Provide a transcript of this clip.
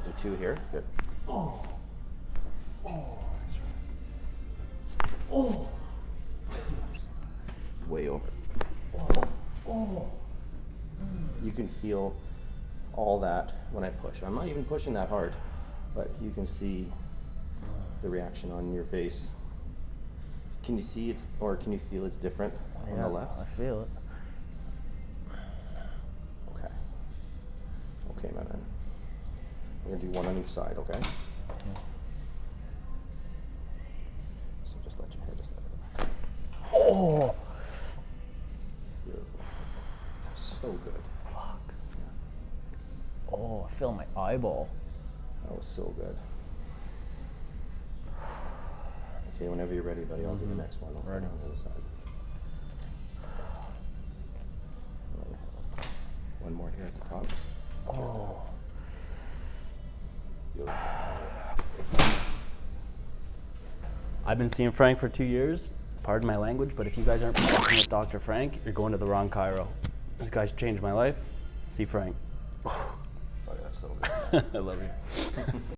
Do 2 here. Good. Oh. Oh. Way over. Oh. You can feel all that when I push. I'm not even pushing that hard, but you can see the reaction on your face. Can you see it's, or can you feel it's different on the left? I feel it. Okay. Okay, my man. We're gonna do 1 on each side, okay? So just let your head just let it go back. Oh. Beautiful. So good. Fuck. Oh, I feel my eyeball. That was so good. Okay, whenever you're ready, buddy, I'll do the next one. I'll put it on the other side. One more here at the top. Oh. Beautiful. I've been seeing Frank for 2 years. Pardon my language, but if you guys aren't working with Dr. Frank, you're going to the wrong chiro. This guy's changed my life. See Frank. Oh, that's so good. I love you.